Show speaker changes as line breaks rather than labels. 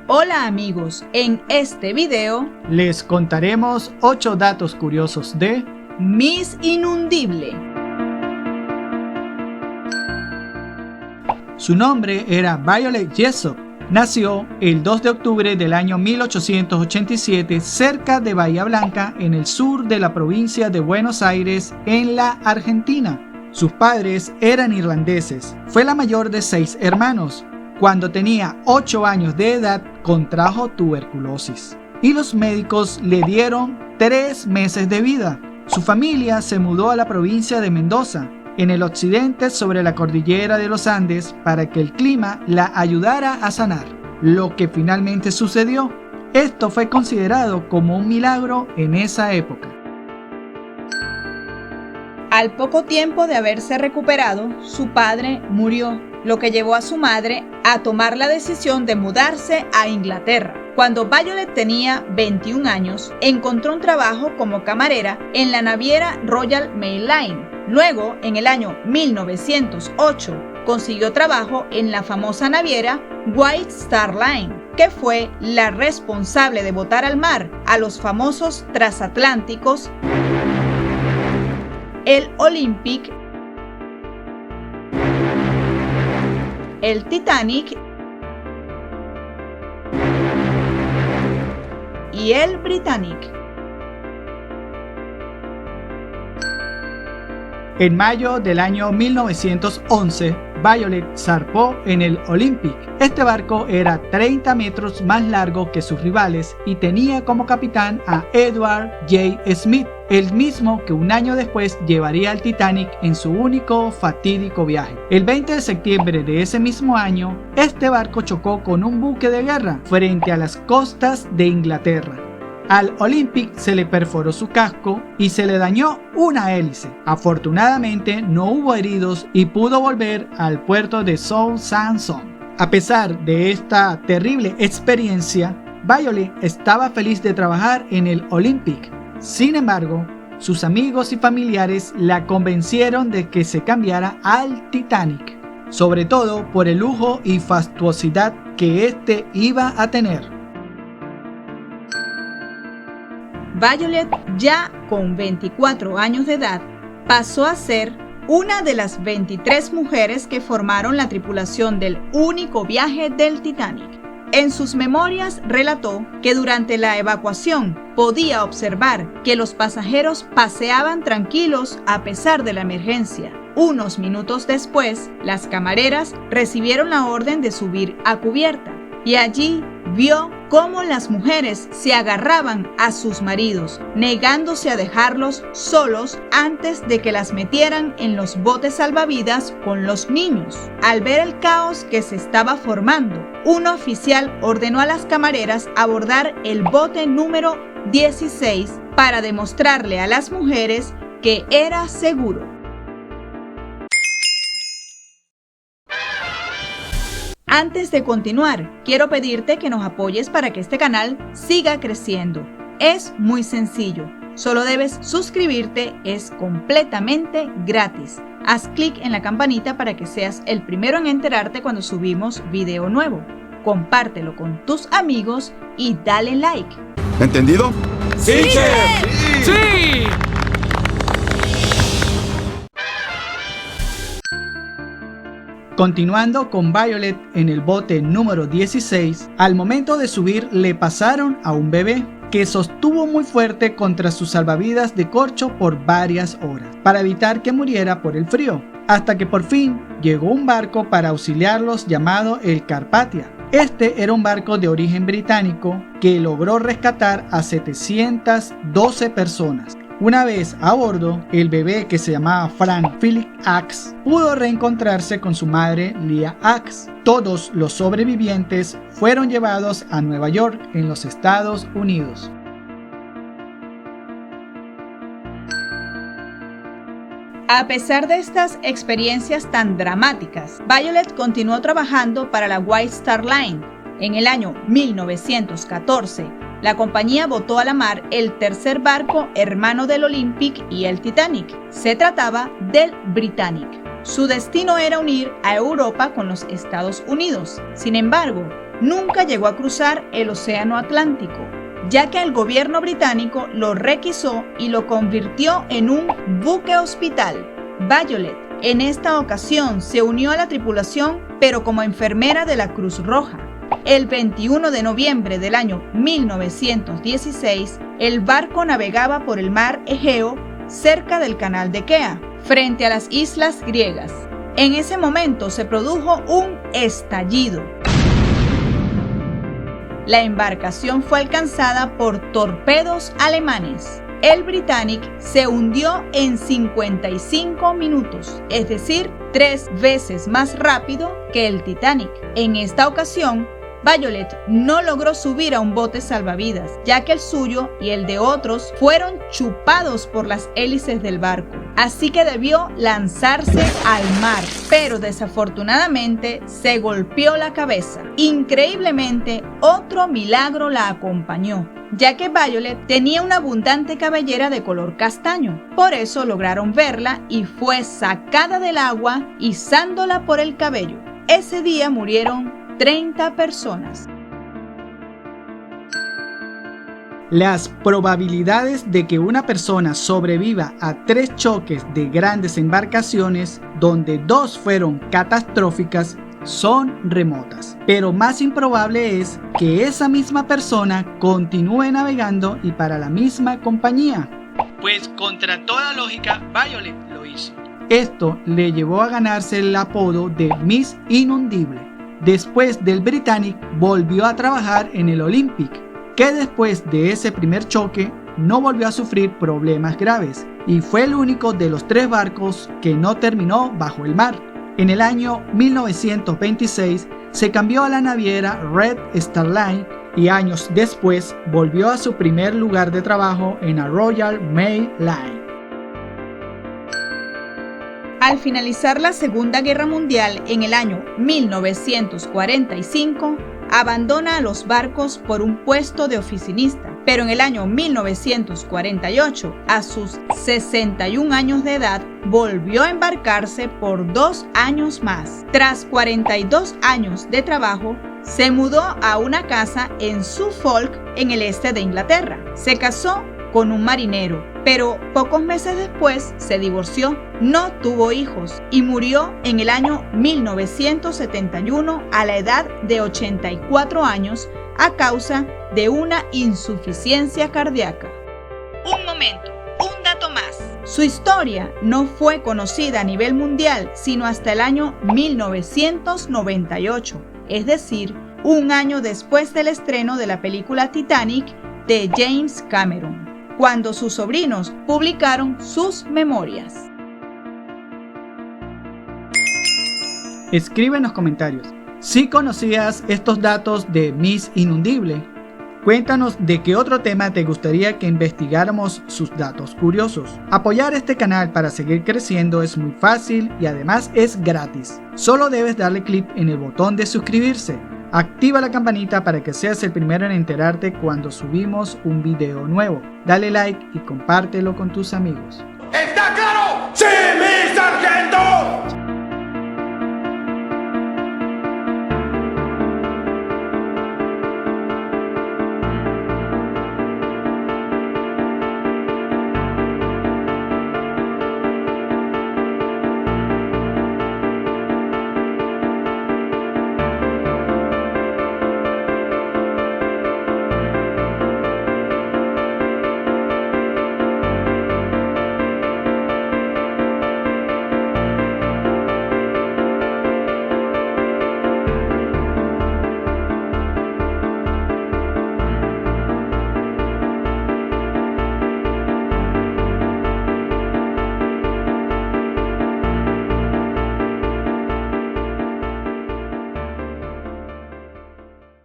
Hola amigos, en este video
les contaremos 8 datos curiosos de
Miss Inundible.
Su nombre era Violet Jessop. Nació el 2 de octubre del año 1887 cerca de Bahía Blanca, en el sur de la provincia de Buenos Aires, en la Argentina. Sus padres eran irlandeses. Fue la mayor de 6 hermanos. Cuando tenía 8 años de edad, contrajo tuberculosis y los médicos le dieron 3 meses de vida. Su familia se mudó a la provincia de Mendoza, en el occidente sobre la cordillera de los Andes, para que el clima la ayudara a sanar, lo que finalmente sucedió. Esto fue considerado como un milagro en esa época.
Al poco tiempo de haberse recuperado, su padre murió, lo que llevó a su madre a tomar la decisión de mudarse a Inglaterra. Cuando Violet tenía 21 años, encontró un trabajo como camarera en la naviera Royal Mail Line. Luego, en el año 1908, consiguió trabajo en la famosa naviera White Star Line, que fue la responsable de botar al mar a los famosos transatlánticos, el Olympic, el Titanic y el Britannic.
En mayo del año 1911, Violet zarpó en el Olympic. Este barco era 30 metros más largo que sus rivales y tenía como capitán a Edward J. Smith, el mismo que un año después llevaría al Titanic en su único fatídico viaje. El 20 de septiembre de ese mismo año, este barco chocó con un buque de guerra frente a las costas de Inglaterra. Al Olympic se le perforó su casco y se le dañó una hélice. Afortunadamente no hubo heridos y pudo volver al puerto de Southampton. A pesar de esta terrible experiencia, Violet estaba feliz de trabajar en el Olympic. Sin embargo, sus amigos y familiares la convencieron de que se cambiara al Titanic, sobre todo por el lujo y fastuosidad que este iba a tener.
Violet, ya con 24 años de edad, pasó a ser una de las 23 mujeres que formaron la tripulación del único viaje del Titanic. En sus memorias relató que durante la evacuación podía observar que los pasajeros paseaban tranquilos a pesar de la emergencia. Unos minutos después, las camareras recibieron la orden de subir a cubierta y allí vio cómo las mujeres se agarraban a sus maridos, negándose a dejarlos solos antes de que las metieran en los botes salvavidas con los niños. Al ver el caos que se estaba formando, un oficial ordenó a las camareras abordar el bote número 16 para demostrarle a las mujeres que era seguro. Antes de continuar, quiero pedirte que nos apoyes para que este canal siga creciendo. Es muy sencillo, solo debes suscribirte, es completamente gratis. Haz clic en la campanita para que seas el primero en enterarte cuando subimos video nuevo. Compártelo con tus amigos y dale like.
¿Entendido?
¡Sí, chef! ¡Sí!
Continuando con Violet en el bote número 16, al momento de subir le pasaron a un bebé que sostuvo muy fuerte contra sus salvavidas de corcho por varias horas para evitar que muriera por el frío, hasta que por fin llegó un barco para auxiliarlos llamado el Carpathia. Este era un barco de origen británico que logró rescatar a 712 personas. Una vez a bordo, el bebé, que se llamaba Frank Philip Axe, pudo reencontrarse con su madre Leah Axe. Todos los sobrevivientes fueron llevados a Nueva York, en los Estados Unidos.
A pesar de estas experiencias tan dramáticas, Violet continuó trabajando para la White Star Line. En el año 1914, la compañía botó a la mar el tercer barco hermano del Olympic y el Titanic. Se trataba del Britannic. Su destino era unir a Europa con los Estados Unidos. Sin embargo, nunca llegó a cruzar el Océano Atlántico, ya que el gobierno británico lo requisó y lo convirtió en un buque hospital. Violet en esta ocasión se unió a la tripulación, pero como enfermera de la Cruz Roja. El 21 de noviembre del año 1916, el barco navegaba por el mar Egeo cerca del canal de Kea, frente a las islas griegas. En ese momento se produjo un estallido. La embarcación fue alcanzada por torpedos alemanes. El Britannic se hundió en 55 minutos, es decir, 3 veces más rápido que el Titanic. En esta ocasión, Violet no logró subir a un bote salvavidas, ya que el suyo y el de otros fueron chupados por las hélices del barco. Así que debió lanzarse al mar, pero desafortunadamente se golpeó la cabeza. Increíblemente, otro milagro la acompañó, ya que Violet tenía una abundante cabellera de color castaño. Por eso lograron verla y fue sacada del agua izándola por el cabello. Ese día murieron 30 personas.
Las probabilidades de que una persona sobreviva a 3 choques de grandes embarcaciones, donde 2 fueron catastróficas, son remotas. Pero más improbable es que esa misma persona continúe navegando y para la misma compañía. Pues contra toda lógica, Violet lo hizo. Esto le llevó a ganarse el apodo de Miss Inundible. Después del Britannic volvió a trabajar en el Olympic, que después de ese primer choque no volvió a sufrir problemas graves y fue el único de los 3 barcos que no terminó bajo el mar. En el año 1926 se cambió a la naviera Red Star Line y años después volvió a su primer lugar de trabajo en la Royal Mail Line.
Al finalizar la Segunda Guerra Mundial en el año 1945, abandona a los barcos por un puesto de oficinista, pero en el año 1948, a sus 61 años de edad, volvió a embarcarse por 2 años más. Tras 42 años de trabajo, se mudó a una casa en Suffolk, en el este de Inglaterra. Se casó con un marinero, pero pocos meses después se divorció, no tuvo hijos y murió en el año 1971 a la edad de 84 años a causa de una insuficiencia cardíaca. Un momento, un dato más. Su historia no fue conocida a nivel mundial sino hasta el año 1998, es decir, un año después del estreno de la película Titanic de James Cameron, cuando sus sobrinos publicaron sus memorias.
Escribe en los comentarios si conocías estos datos de Miss Inundible. Cuéntanos de qué otro tema te gustaría que investigáramos sus datos curiosos. Apoyar este canal para seguir creciendo es muy fácil y además es gratis. Solo debes darle clic en el botón de suscribirse. Activa la campanita para que seas el primero en enterarte cuando subimos un video nuevo. Dale like y compártelo con tus amigos.
¿Está claro? ¡Sí, mi sargento!